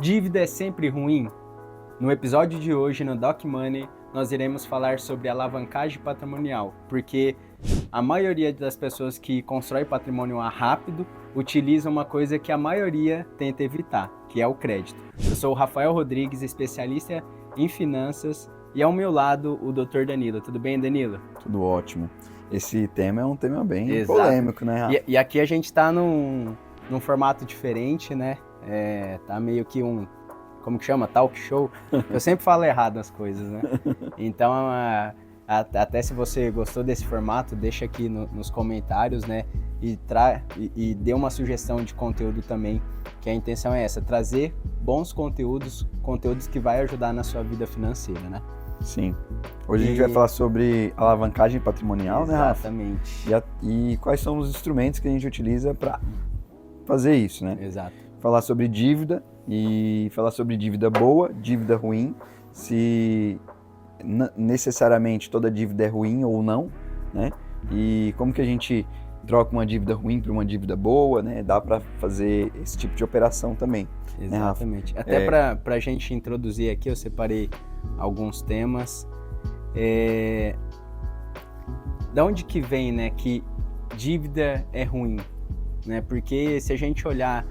Dívida é sempre ruim? No episódio de hoje, no Doc Money, nós iremos falar sobre alavancagem patrimonial, porque a maioria das pessoas que constrói patrimônio rápido utilizam uma coisa que a maioria tenta evitar, que é o crédito. Eu sou o Rafael Rodrigues, especialista em finanças, e ao meu lado o Dr. Danilo. Tudo bem, Danilo? Tudo ótimo. Esse tema é um tema bem polêmico, né, Rafa? E aqui a gente está num formato diferente, né? Tá meio que como que chama? Talk show. Eu sempre falo errado as coisas, né? Então, até se você gostou desse formato, deixa aqui nos comentários, né? E dê uma sugestão de conteúdo também, que a intenção é essa, trazer bons conteúdos que vai ajudar na sua vida financeira, né? Sim. Hoje a gente vai falar sobre alavancagem patrimonial, né, Rafa? Exatamente. E quais são os instrumentos que a gente utiliza para fazer isso, né? Exato. Falar sobre dívida e falar sobre dívida boa, dívida ruim, se necessariamente toda dívida é ruim ou não, né? E como que a gente troca uma dívida ruim por uma dívida boa, né? Dá para fazer esse tipo de operação também. Exatamente. Né, até para a gente introduzir aqui, eu separei alguns temas. Da onde que vem, né, que dívida é ruim? Né? Porque se a gente olhar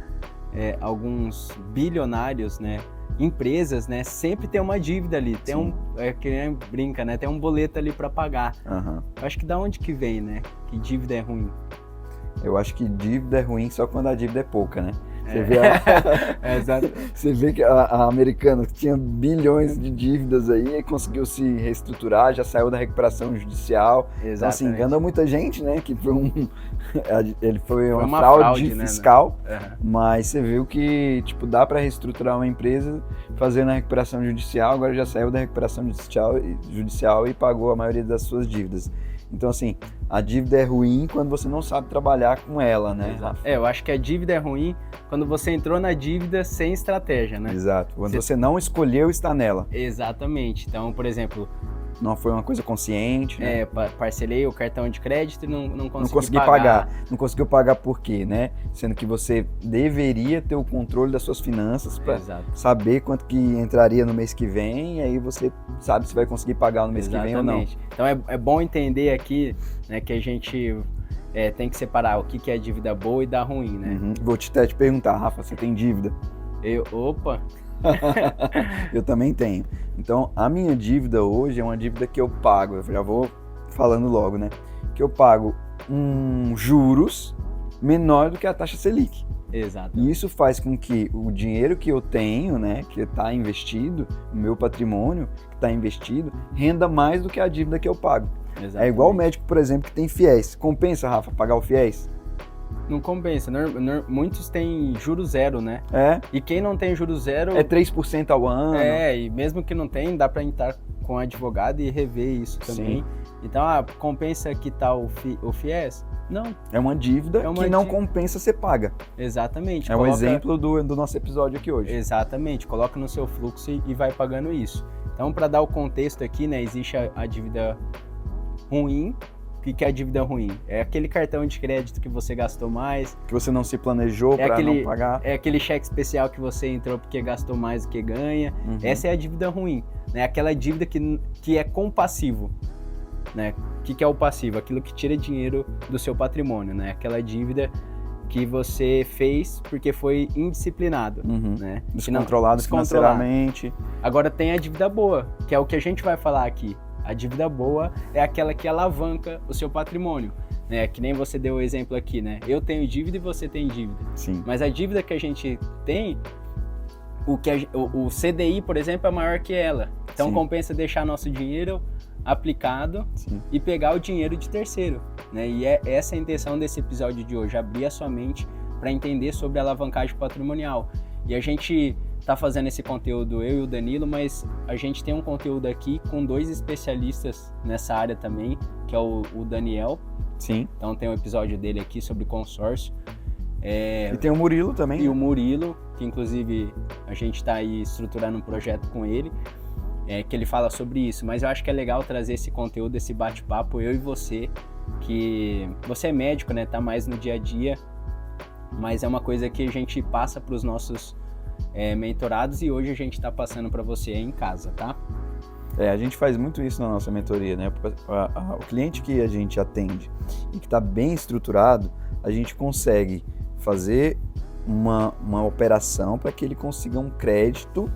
alguns bilionários, né, empresas, né, sempre tem uma dívida ali, tem que nem brinca, né, tem um boleto ali para pagar. Uhum. Eu acho que da onde que vem, né, que dívida é ruim? Eu acho que dívida é ruim só quando a dívida é pouca, né? Você vê que a americana tinha bilhões de dívidas aí, conseguiu se reestruturar, já saiu da recuperação judicial. Exatamente. Então, assim, engana muita gente, né? Que foi uma fraude fiscal, né? Mas você viu que dá para reestruturar uma empresa fazendo a recuperação judicial, agora já saiu da recuperação judicial e pagou a maioria das suas dívidas. Então, assim, a dívida é ruim quando você não sabe trabalhar com ela, né? Exato. Eu acho que a dívida é ruim quando você entrou na dívida sem estratégia, né? Exato. Quando você não escolheu estar nela. Exatamente. Então, por exemplo... Não foi uma coisa consciente, né? Parcelei o cartão de crédito e não consegui pagar. Não conseguiu pagar por quê, né? Sendo que você deveria ter o controle das suas finanças para saber quanto que entraria no mês que vem, e aí você sabe se vai conseguir pagar no mês que vem ou não. Então é bom entender aqui, né, que a gente tem que separar o que é dívida boa e da ruim, né? Uhum. Vou até te perguntar, Rafa, você tem dívida? Opa! Eu também tenho. Então, a minha dívida hoje é uma dívida que eu pago, eu já vou falando logo, né? Que eu pago juros menor do que a taxa Selic. Exato. E isso faz com que o dinheiro que eu tenho, né, que está investido, o meu patrimônio que está investido, renda mais do que a dívida que eu pago. Exatamente. É igual o médico, por exemplo, que tem fiéis. Compensa, Rafa, pagar o fiéis? Não compensa. Muitos têm juros zero, né? E quem não tem juros zero... É 3% ao ano. E mesmo que não tem, dá para entrar com o advogado e rever isso também. Sim. Então, compensa quitar o FIES? Não. É uma dívida que não compensa ser paga. Exatamente. Um exemplo do nosso episódio aqui hoje. Exatamente. Coloca no seu fluxo e vai pagando isso. Então, para dar o contexto aqui, né, existe a dívida ruim. O que é a dívida ruim? É aquele cartão de crédito que você gastou mais. Que você não se planejou para não pagar. É aquele cheque especial que você entrou porque gastou mais do que ganha. Uhum. Essa é a dívida ruim, né? Aquela dívida que é com passivo, né? O que é o passivo? Aquilo que tira dinheiro do seu patrimônio, né? Aquela dívida que você fez porque foi indisciplinado, né? Descontrolado financeiramente. Agora tem a dívida boa, que é o que a gente vai falar aqui. A dívida boa é aquela que alavanca o seu patrimônio, né? Que nem você deu o exemplo aqui, né? Eu tenho dívida e você tem dívida. Sim. Mas a dívida que a gente tem, o CDI, por exemplo, é maior que ela. Então compensa deixar nosso dinheiro aplicado e pegar o dinheiro de terceiro, né? E essa é a intenção desse episódio de hoje, abrir a sua mente para entender sobre a alavancagem patrimonial. E a gente tá fazendo esse conteúdo, eu e o Danilo, mas a gente tem um conteúdo aqui com 2 especialistas nessa área também, que é o Daniel. Sim. Então tem um episódio dele aqui sobre consórcio. E tem o Murilo também. E o Murilo, que inclusive a gente tá aí estruturando um projeto com ele, que ele fala sobre isso. Mas eu acho que é legal trazer esse conteúdo, esse bate-papo, eu e você, que você é médico, né? Tá mais no dia a dia, mas é uma coisa que a gente passa para os nossos mentorados e hoje a gente está passando para você aí em casa, tá? A gente faz muito isso na nossa mentoria, né? O cliente que a gente atende e que está bem estruturado, a gente consegue fazer uma operação para que ele consiga um crédito,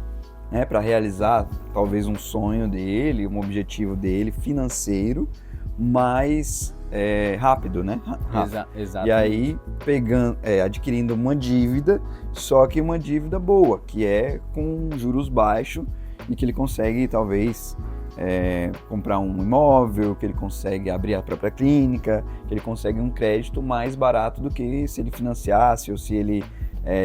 né, para realizar talvez um sonho dele, um objetivo dele financeiro, mais rápido, né? Exatamente. E aí adquirindo uma dívida, só que uma dívida boa, que é com juros baixos e que ele consegue talvez comprar um imóvel, que ele consegue abrir a própria clínica, que ele consegue um crédito mais barato do que se ele financiasse ou se ele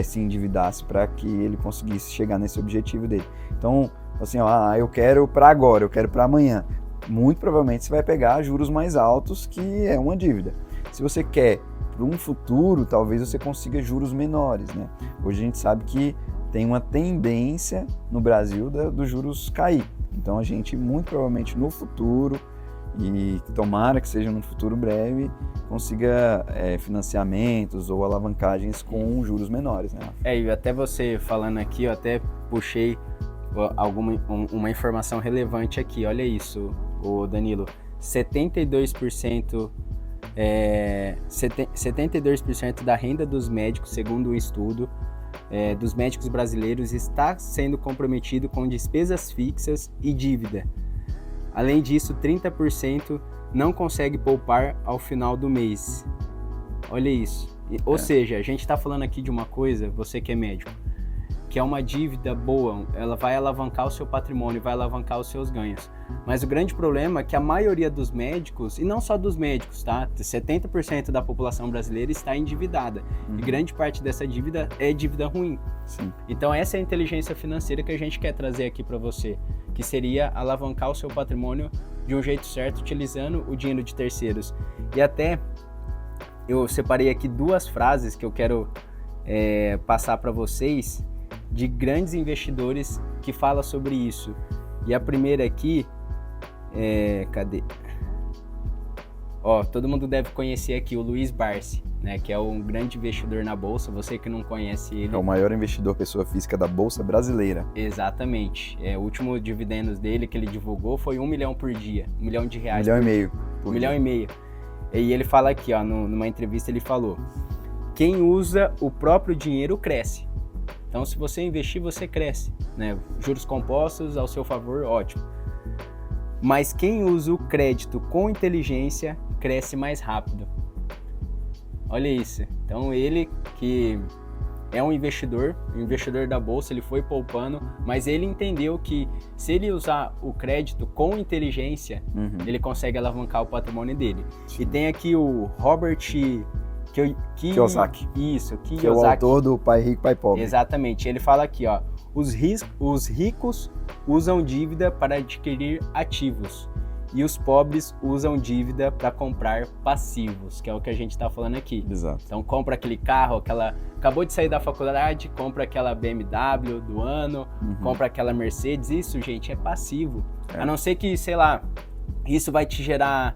se endividasse para que ele conseguisse chegar nesse objetivo dele. Então, assim, eu quero para agora, eu quero para amanhã. Muito provavelmente você vai pegar juros mais altos, que é uma dívida. Se você quer para um futuro, talvez você consiga juros menores, né? Hoje a gente sabe que tem uma tendência no Brasil dos juros cair. Então a gente, muito provavelmente no futuro, e tomara que seja no futuro breve, consiga financiamentos ou alavancagens com juros menores, né? E até você falando aqui, eu até puxei uma informação relevante aqui. Olha isso, Danilo. 72% da renda dos médicos, segundo o estudo, dos médicos brasileiros está sendo comprometido com despesas fixas e dívida. Além disso, 30% não consegue poupar ao final do mês. Olha isso. Ou seja, a gente está falando aqui de uma coisa, você que é médico, que é uma dívida boa, ela vai alavancar o seu patrimônio, vai alavancar os seus ganhos. Mas o grande problema é que a maioria dos médicos, e não só dos médicos, tá? 70% da população brasileira está endividada. E grande parte dessa dívida é dívida ruim. Sim. Então essa é a inteligência financeira que a gente quer trazer aqui para você, que seria alavancar o seu patrimônio de um jeito certo, utilizando o dinheiro de terceiros. E até eu separei aqui 2 frases que eu quero passar para vocês, de grandes investidores que falam sobre isso. E a primeira aqui cadê? Todo mundo deve conhecer aqui o Luiz Barsi, né, que é um grande investidor na bolsa. Você que não conhece ele, é o maior investidor pessoa física da bolsa brasileira. Exatamente. O último dividendos dele que ele divulgou foi 1 milhão por dia, R$1 milhão. R$1,5 milhão. R$1,5 milhão. E ele fala aqui, numa entrevista ele falou: quem usa o próprio dinheiro cresce. Então, se você investir, você cresce, né? Juros compostos ao seu favor, ótimo. Mas quem usa o crédito com inteligência, cresce mais rápido. Olha isso. Então, ele que é um investidor da bolsa, ele foi poupando, mas ele entendeu que se ele usar o crédito com inteligência, ele consegue alavancar o patrimônio dele. Sim. E tem aqui o Robert Kiyosaki. Isso, Kiyosaki. Que é o autor do Pai Rico, Pai Pobre. Exatamente. Ele fala aqui, os ricos usam dívida para adquirir ativos e os pobres usam dívida para comprar passivos, que é o que a gente está falando aqui. Exato. Então compra aquele carro, acabou de sair da faculdade, compra aquela BMW do ano, compra aquela Mercedes. Isso, gente, é passivo. A não ser que, sei lá, isso vai te gerar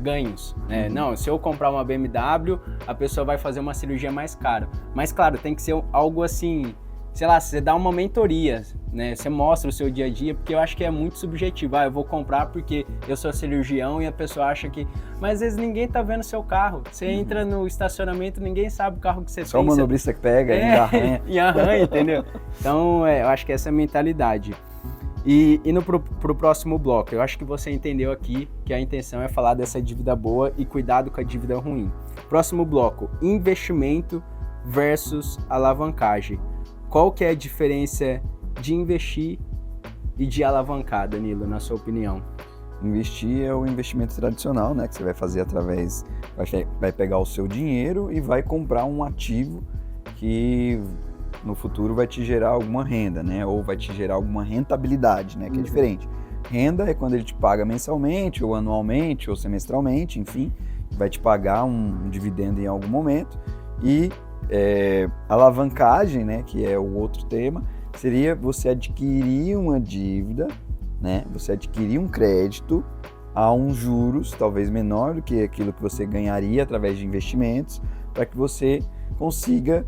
ganhos, né? Não, se eu comprar uma BMW, a pessoa vai fazer uma cirurgia mais cara. Mas claro, tem que ser algo assim, sei lá, você dá uma mentoria, né? Você mostra o seu dia a dia, porque eu acho que é muito subjetivo. Eu vou comprar porque eu sou cirurgião e a pessoa acha que... Mas às vezes ninguém tá vendo seu carro. Você entra no estacionamento, ninguém sabe o carro que você tem. Só o manobrista que pega e arranha. E arranha, entendeu? Então, eu acho que essa é a mentalidade. E pro próximo bloco, eu acho que você entendeu aqui que a intenção é falar dessa dívida boa e cuidado com a dívida ruim. Próximo bloco, investimento versus alavancagem. Qual que é a diferença de investir e de alavancar, Danilo, na sua opinião? Investir é o investimento tradicional, né, que você vai fazer através, vai pegar o seu dinheiro e vai comprar um ativo que no futuro vai te gerar alguma renda, né, ou vai te gerar alguma rentabilidade, né, que é diferente. Renda é quando ele te paga mensalmente, ou anualmente, ou semestralmente, enfim, vai te pagar um dividendo em algum momento. E alavancagem, né, que é o outro tema, seria você adquirir uma dívida, né, você adquirir um crédito a uns juros talvez menor do que aquilo que você ganharia através de investimentos, para que você consiga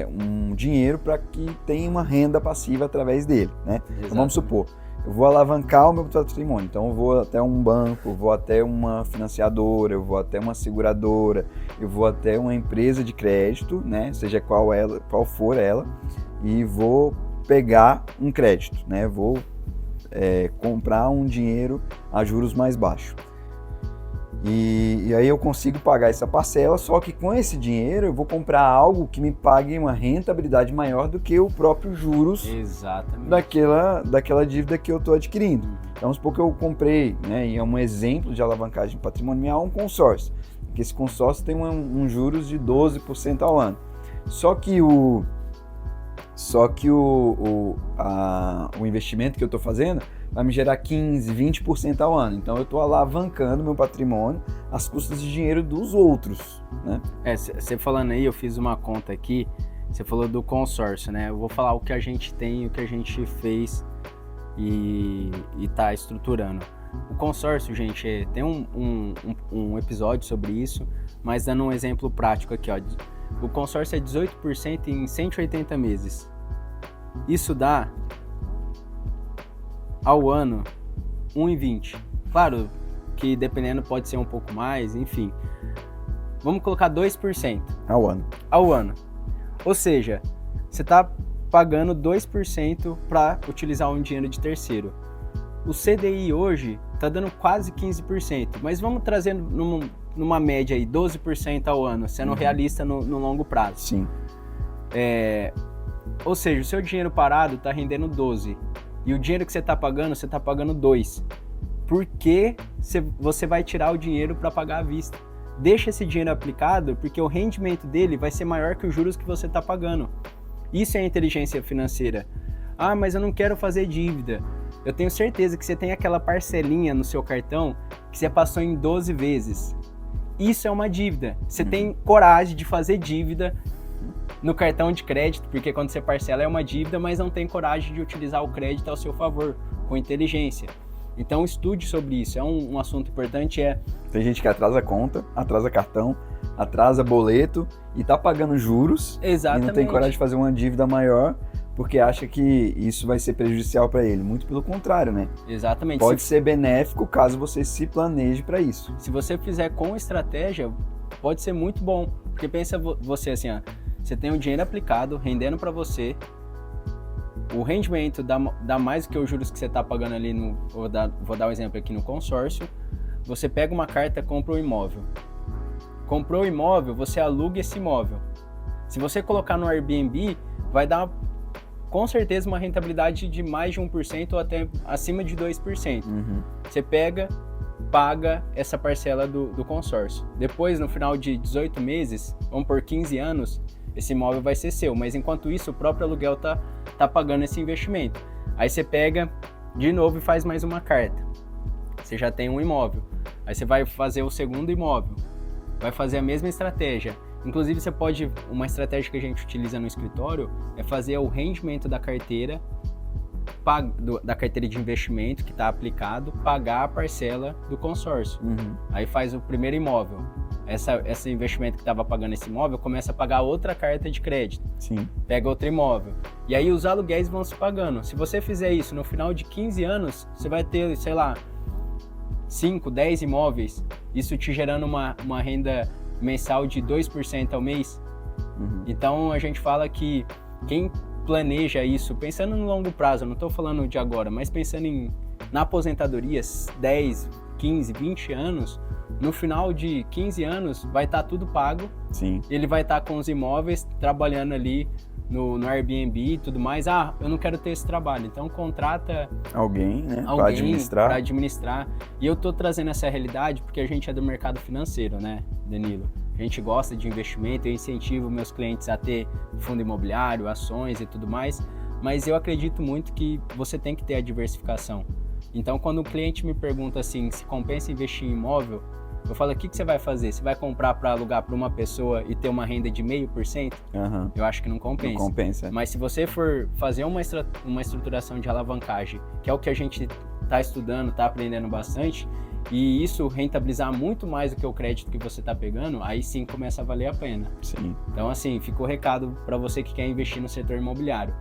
um dinheiro para que tenha uma renda passiva através dele, né? Então, vamos supor, eu vou alavancar o meu patrimônio, então eu vou até um banco, eu vou até uma financiadora, eu vou até uma seguradora, eu vou até uma empresa de crédito, né? Seja qual for ela, e vou pegar um crédito, né? Vou comprar um dinheiro a juros mais baixos. E aí eu consigo pagar essa parcela, só que com esse dinheiro eu vou comprar algo que me pague uma rentabilidade maior do que o próprio juros daquela dívida que eu estou adquirindo. Então, vamos supor que eu comprei, né, e é um exemplo de alavancagem patrimonial, um consórcio. Que esse consórcio tem um juros de 12% ao ano. Só que o investimento que eu estou fazendo vai me gerar 15%, 20% ao ano. Então eu estou alavancando meu patrimônio às custas de dinheiro dos outros, né? Você falando aí, eu fiz uma conta aqui, você falou do consórcio, né? Eu vou falar o que a gente tem, o que a gente fez e está estruturando. O consórcio, gente, tem um episódio sobre isso, mas dando um exemplo prático aqui, ó. O consórcio é 18% em 180 meses. Isso dá, ao ano, 1,20. Claro que dependendo pode ser um pouco mais, enfim. Vamos colocar 2%. Ao ano. Ou seja, você está pagando 2% para utilizar um dinheiro de terceiro. O CDI hoje está dando quase 15%, mas vamos trazer numa média aí 12% ao ano, sendo realista no longo prazo. Sim. Ou seja, o seu dinheiro parado está rendendo 12%. E o dinheiro que você está pagando 2. Por que você vai tirar o dinheiro para pagar à vista? Deixa esse dinheiro aplicado, porque o rendimento dele vai ser maior que os juros que você está pagando. Isso é inteligência financeira. Ah, mas eu não quero fazer dívida. Eu tenho certeza que você tem aquela parcelinha no seu cartão que você passou em 12 vezes. Isso é uma dívida. Você tem coragem de fazer dívida no cartão de crédito, porque quando você parcela é uma dívida, mas não tem coragem de utilizar o crédito ao seu favor, com inteligência. Então estude sobre isso, é um assunto importante. Tem gente que atrasa conta, atrasa cartão, atrasa boleto e tá pagando juros. Exatamente. E não tem coragem de fazer uma dívida maior porque acha que isso vai ser prejudicial para ele. Muito pelo contrário, né? Exatamente. Pode ser benéfico caso você se planeje para isso. Se você fizer com estratégia, pode ser muito bom, porque pensa você assim, ó, você tem o dinheiro aplicado, rendendo para você, o rendimento dá mais do que os juros que você está pagando ali vou dar um exemplo aqui no consórcio. Você pega uma carta, compra um imóvel. Comprou o imóvel, você aluga esse imóvel. Se você colocar no Airbnb, vai dar com certeza uma rentabilidade de mais de 1% ou até acima de 2%. Você paga essa parcela do consórcio. Depois, no final de 18 meses, vamos por 15 anos, esse imóvel vai ser seu, mas enquanto isso o próprio aluguel tá pagando esse investimento. Aí você pega de novo e faz mais uma carta. Você já tem um imóvel. Aí você vai fazer o segundo imóvel. Vai fazer a mesma estratégia. Inclusive uma estratégia que a gente utiliza no escritório é fazer o rendimento da carteira de investimento que está aplicado, pagar a parcela do consórcio. Aí faz o primeiro imóvel. Esse investimento que estava pagando esse imóvel começa a pagar outra carta de crédito. Sim. Pega outro imóvel. E aí os aluguéis vão se pagando. Se você fizer isso no final de 15 anos, você vai ter, sei lá, 5, 10 imóveis. Isso te gerando uma renda mensal de 2% ao mês. Então a gente fala que quem planeja isso, pensando no longo prazo, eu não estou falando de agora, mas pensando na aposentadoria, 10, 15, 20 anos, no final de 15 anos vai estar tudo pago. Sim. Ele vai estar com os imóveis, trabalhando ali no Airbnb e tudo mais. Ah, eu não quero ter esse trabalho, então contrata alguém, né, para administrar. E eu tô trazendo essa realidade porque a gente é do mercado financeiro, né, Danilo? A gente gosta de investimento, eu incentivo meus clientes a ter fundo imobiliário, ações e tudo mais, mas eu acredito muito que você tem que ter a diversificação. Então, quando o cliente me pergunta assim, se compensa investir em imóvel, eu falo, o que você vai fazer? Você vai comprar para alugar para uma pessoa e ter uma renda de 0,5%? Eu acho que não compensa. Não compensa. Mas se você for fazer uma estruturação de alavancagem, que é o que a gente está estudando, está aprendendo bastante, e isso rentabilizar muito mais do que o crédito que você está pegando, aí sim começa a valer a pena. Sim. Então, assim, ficou o recado para você que quer investir no setor imobiliário.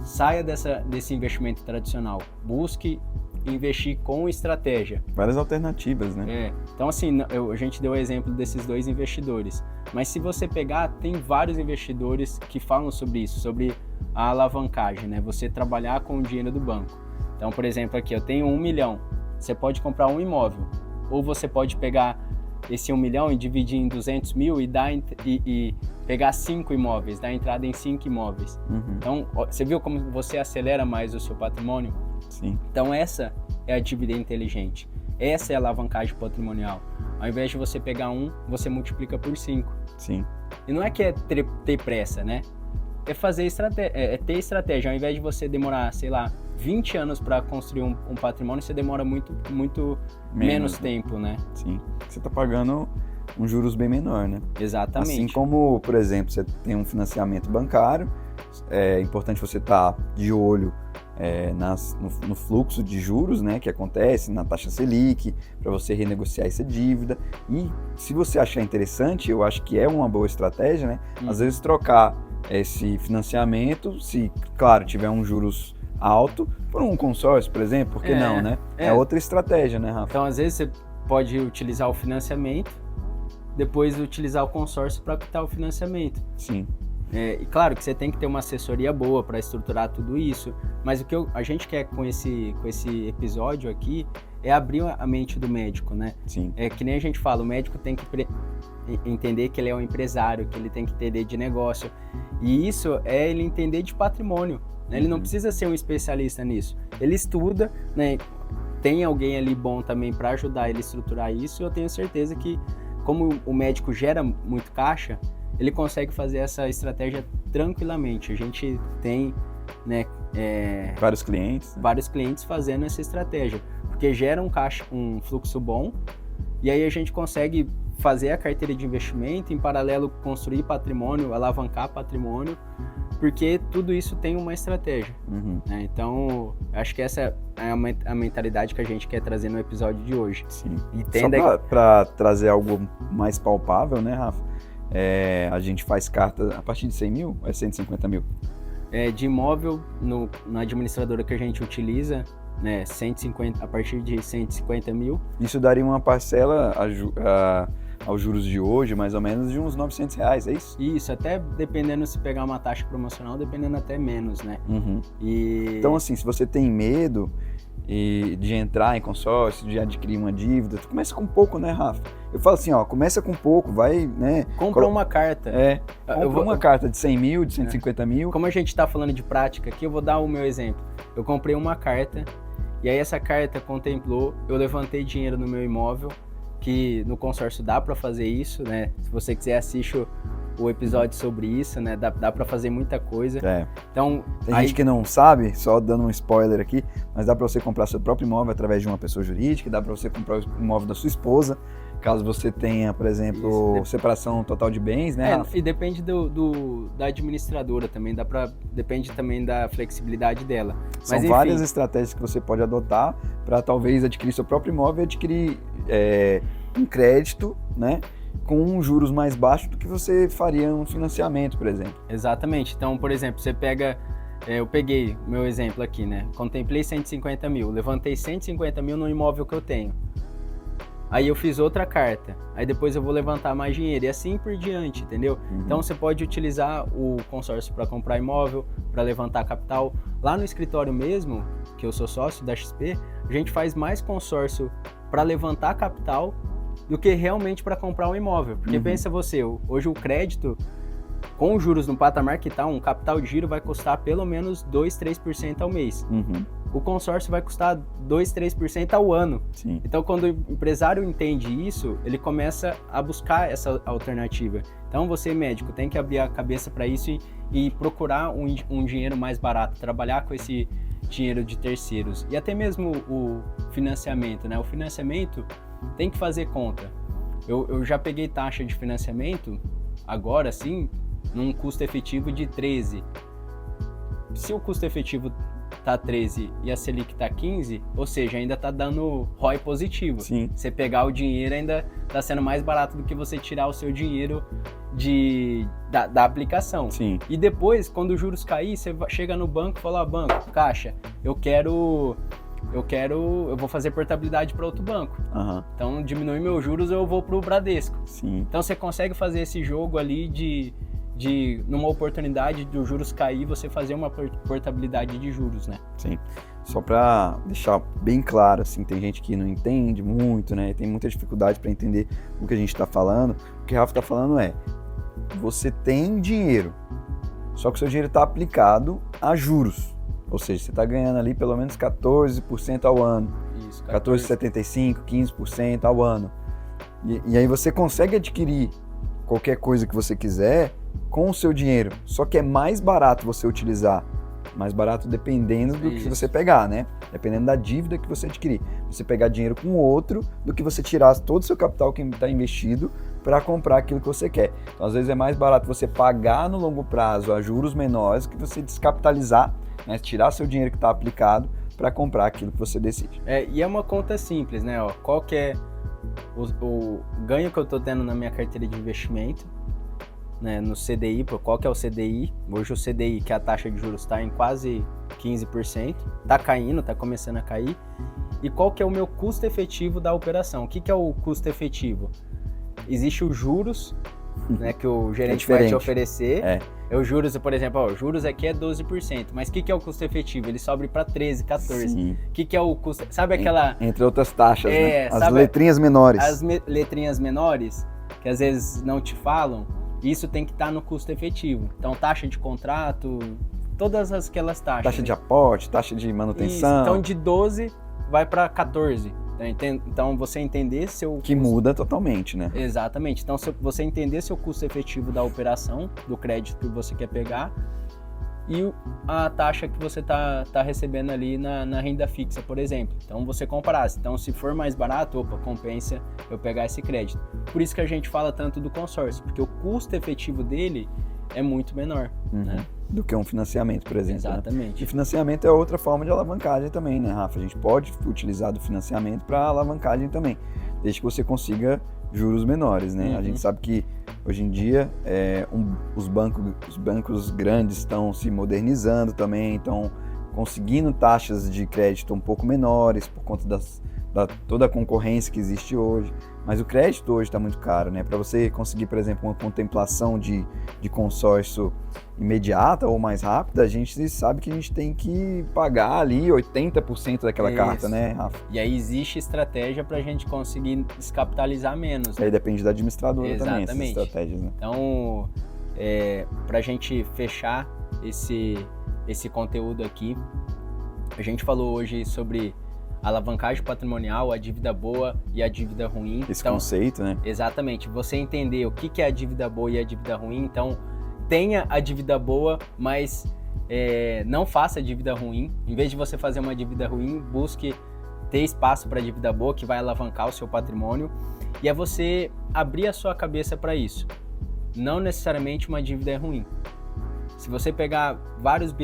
Saia desse investimento tradicional, busque investir com estratégia. Várias alternativas, né? Então, assim, a gente deu o exemplo desses 2 investidores, mas se você pegar, tem vários investidores que falam sobre isso, sobre a alavancagem, né? Você trabalhar com o dinheiro do banco. Então, por exemplo, aqui eu tenho 1 milhão, você pode comprar um imóvel, ou você pode pegar esse 1 milhão e dividir em 200 mil e pegar 5 imóveis, dar entrada em 5 imóveis. Então, você viu como você acelera mais o seu patrimônio? Sim. Então, essa é a dívida inteligente. Essa é a alavancagem patrimonial. Ao invés de você pegar você multiplica por 5. Sim. E não é que é ter pressa, né? É fazer estratégia, é ter estratégia. Ao invés de você demorar, sei lá, 20 anos para construir um patrimônio, você demora muito menos tempo, né? Sim. Você está pagando um juros bem menor, né? Exatamente. Assim como, por exemplo, você tem um financiamento bancário, é importante você estar de olho no fluxo de juros, né, que acontece na taxa Selic, para você renegociar essa dívida. E se você achar interessante, eu acho que é uma boa estratégia, né? Às vezes trocar esse financiamento, se, claro, tiver um juros alto, por um consórcio, por exemplo, por que não, né? É outra estratégia, né, Rafa? Então, às vezes, você pode utilizar o financiamento, depois utilizar o consórcio para quitar o financiamento. Sim. E claro que você tem que ter uma assessoria boa para estruturar tudo isso, mas o que a gente quer com esse episódio aqui é abrir a mente do médico, né? Sim. É que nem a gente fala, o médico tem que entender que ele é um empresário, que ele tem que entender de negócio, e isso é ele entender de patrimônio, né? Ele não precisa ser um especialista nisso, ele estuda, né? Tem alguém ali bom também para ajudar ele a estruturar isso, e eu tenho certeza que, como o médico gera muito caixa, ele consegue fazer essa estratégia tranquilamente. A gente tem, né, vários clientes fazendo essa estratégia, porque gera um fluxo bom, e aí a gente consegue fazer a carteira de investimento, em paralelo construir patrimônio, alavancar patrimônio, porque tudo isso tem uma estratégia. Né? Então, acho que essa é a mentalidade que a gente quer trazer no episódio de hoje. Sim. Só para trazer algo mais palpável, né, Rafa? A gente faz carta a partir de 100 mil ou 150 mil? De imóvel, na administradora que a gente utiliza, né, 150, a partir de 150 mil. Isso daria uma parcela aos juros de hoje, mais ou menos, de uns R$900, é isso? Isso, até dependendo se pegar uma taxa promocional, dependendo até menos, né? Então, assim, se você tem medo de entrar em consórcio, de adquirir uma dívida, tu começa com pouco, né, Rafa? Eu falo assim, começa com pouco, vai, né? Compra uma carta. Compra uma carta de 100 mil, de 150 mil. Como a gente tá falando de prática aqui, eu vou dar o meu exemplo. Eu comprei uma carta, e aí essa carta contemplou, eu levantei dinheiro no meu imóvel, que no consórcio dá para fazer isso, né? Se você quiser, assiste o episódio sobre isso, né? Dá para fazer muita coisa. Então, tem gente que não sabe, só dando um spoiler aqui, mas dá para você comprar seu próprio imóvel através de uma pessoa jurídica, dá para você comprar o imóvel da sua esposa, caso você tenha, por exemplo, separação total de bens, né? E depende da administradora também, depende também da flexibilidade dela. São várias estratégias que você pode adotar para talvez adquirir seu próprio imóvel e adquirir um crédito, né? Com juros mais baixos do que você faria um financiamento, por exemplo. Exatamente. Então, por exemplo, você pega... eu peguei o meu exemplo aqui, né? Contemplei 150 mil, levantei 150 mil no imóvel que eu tenho. Aí eu fiz outra carta, aí depois eu vou levantar mais dinheiro e assim por diante, entendeu? Então você pode utilizar o consórcio para comprar imóvel, para levantar capital. Lá no escritório mesmo, que eu sou sócio da XP, a gente faz mais consórcio para levantar capital do que realmente para comprar um imóvel. Porque pensa você, hoje o crédito, com juros no patamar que está, um capital de giro vai custar pelo menos 2-3% ao mês. O consórcio vai custar 2-3% ao ano. Sim. Então, quando o empresário entende isso, ele começa a buscar essa alternativa. Então, você, médico, tem que abrir a cabeça para isso e procurar um dinheiro mais barato, trabalhar com esse dinheiro de terceiros. E até mesmo o financiamento, né? O financiamento tem que fazer conta. Eu já peguei taxa de financiamento, agora sim, num custo efetivo de 13. Se o custo efetivo tá 13 e a Selic tá 15, ou seja, ainda tá dando ROI positivo. Sim. Você pegar o dinheiro ainda tá sendo mais barato do que você tirar o seu dinheiro da aplicação. Sim. E depois, quando os juros cair, você chega no banco e fala, banco, caixa, eu vou fazer portabilidade para outro banco. Uhum. Então, diminui meus juros, eu vou pro Bradesco. Sim. Então, você consegue fazer esse jogo ali numa oportunidade dos juros cair, você fazer uma portabilidade de juros, né? Sim. Só para deixar bem claro, assim, tem gente que não entende muito, né? Tem muita dificuldade para entender o que a gente está falando. O que o Rafa está falando é, você tem dinheiro, só que o seu dinheiro está aplicado a juros. Ou seja, você está ganhando ali pelo menos 14% ao ano. Isso, 14,75%, 15% ao ano. E aí você consegue adquirir qualquer coisa que você quiser com o seu dinheiro. Só que é mais barato você utilizar. Mais barato dependendo do que você pegar, né? Dependendo da dívida que você adquirir. Você pegar dinheiro com outro do que você tirar todo o seu capital que está investido para comprar aquilo que você quer. Então, às vezes é mais barato você pagar no longo prazo a juros menores que você descapitalizar, né? Tirar seu dinheiro que está aplicado para comprar aquilo que você decide. E é uma conta simples, né? Ó, qual que é o ganho que eu estou tendo na minha carteira de investimento, né, no CDI, qual que é o CDI? Hoje o CDI, que é a taxa de juros, está em quase 15%, está caindo, está começando a cair. E qual que é o meu custo efetivo da operação? O que é o custo efetivo? Existe os juros, né, que o gerente vai te oferecer. Os juros, por exemplo, os juros aqui é 12%, mas o que é o custo efetivo? Ele sobe para 13%, 14%. O que é o custo? Sabe aquela... Entre outras taxas, né? As sabe letrinhas menores. As letrinhas menores, que às vezes não te falam, isso tem que estar no custo efetivo. Então, taxa de contrato, todas aquelas taxas. Taxa de aporte, taxa de manutenção. Isso. Então, de 12 vai para 14. Então, você entender seu... Que muda totalmente, né? Exatamente. Então, se você entender seu custo efetivo da operação, do crédito que você quer pegar, e a taxa que você tá recebendo ali na renda fixa, por exemplo. Então, você comparar. Então, se for mais barato, compensa eu pegar esse crédito. Por isso que a gente fala tanto do consórcio, porque o custo efetivo dele é muito menor, né? Do que um financiamento, por exemplo. Exatamente. Né? E financiamento é outra forma de alavancagem também, né, Rafa? A gente pode utilizar do financiamento para alavancagem também, desde que você consiga juros menores, né? A gente sabe que hoje em dia os bancos grandes estão se modernizando também, estão conseguindo taxas de crédito um pouco menores por conta da toda a concorrência que existe hoje. Mas o crédito hoje está muito caro, né? Para você conseguir, por exemplo, uma contemplação de consórcio imediata ou mais rápida, a gente sabe que a gente tem que pagar ali 80% daquela carta, né, Rafa? E aí existe estratégia para a gente conseguir descapitalizar menos. Aí depende da administradora também, essas Exatamente. estratégias, né? Então, para a gente fechar esse conteúdo aqui, a gente falou hoje sobre alavancagem patrimonial, a dívida boa e a dívida ruim. Esse conceito, né? Exatamente. Você entender o que é a dívida boa e a dívida ruim, então tenha a dívida boa, mas não faça a dívida ruim. Em vez de você fazer uma dívida ruim, busque ter espaço para a dívida boa, que vai alavancar o seu patrimônio. E é você abrir a sua cabeça para isso. Não necessariamente uma dívida é ruim. Se você pegar vários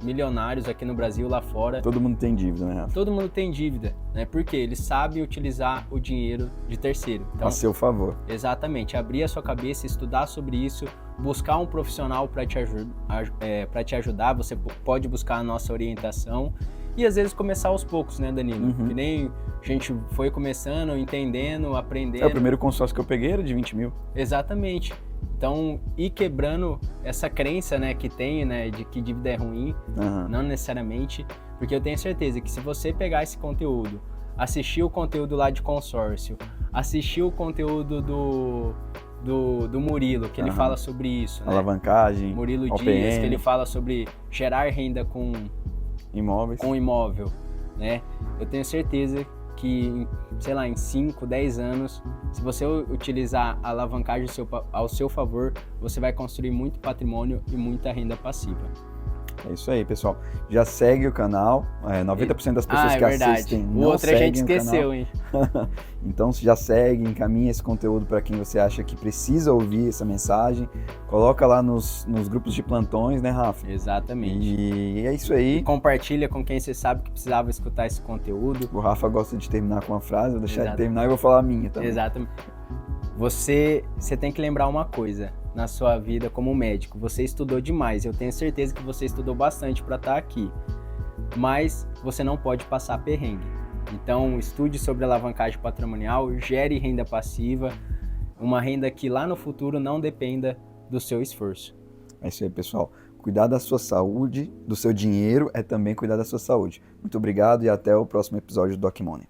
milionários aqui no Brasil, lá fora... Todo mundo tem dívida, né, Rafa? Todo mundo tem dívida, né? Porque eles sabem utilizar o dinheiro de terceiro. Então, a seu favor. Exatamente. Abrir a sua cabeça, estudar sobre isso, buscar um profissional para te ajudar. Você pode buscar a nossa orientação e, às vezes, começar aos poucos, né, Danilo? Que nem a gente foi começando, entendendo, aprendendo. O primeiro consórcio que eu peguei era de 20 mil. Exatamente. Então, ir quebrando essa crença, né, que tem, né, de que dívida é ruim, não necessariamente, porque eu tenho certeza que se você pegar esse conteúdo, assistir o conteúdo lá de consórcio, assistir o conteúdo do Murilo, que ele fala sobre isso, né? Alavancagem, Murilo OPM. Dias, que ele fala sobre gerar renda com imóvel, né? Eu tenho certeza que, sei lá, em 5, 10 anos, se você utilizar a alavancagem ao seu favor, você vai construir muito patrimônio e muita renda passiva. É isso aí, pessoal. Já segue o canal. 90% das pessoas que verdade. assistem O não outro a gente seguem esqueceu, o hein? canal. Então já segue, encaminha esse conteúdo para quem você acha que precisa ouvir essa mensagem. Coloca lá nos grupos de plantões, né, Rafa? Exatamente. E é isso aí. E compartilha com quem você sabe que precisava escutar esse conteúdo. O Rafa gosta de terminar com uma frase, vou deixar ele terminar e vou falar a minha também. Exatamente. Você tem que lembrar uma coisa na sua vida como médico. Você estudou demais. Eu tenho certeza que você estudou bastante para estar aqui. Mas você não pode passar perrengue. Então, estude sobre alavancagem patrimonial, gere renda passiva, uma renda que lá no futuro não dependa do seu esforço. É isso aí, pessoal. Cuidar da sua saúde, do seu dinheiro, é também cuidar da sua saúde. Muito obrigado e até o próximo episódio do Doc Money.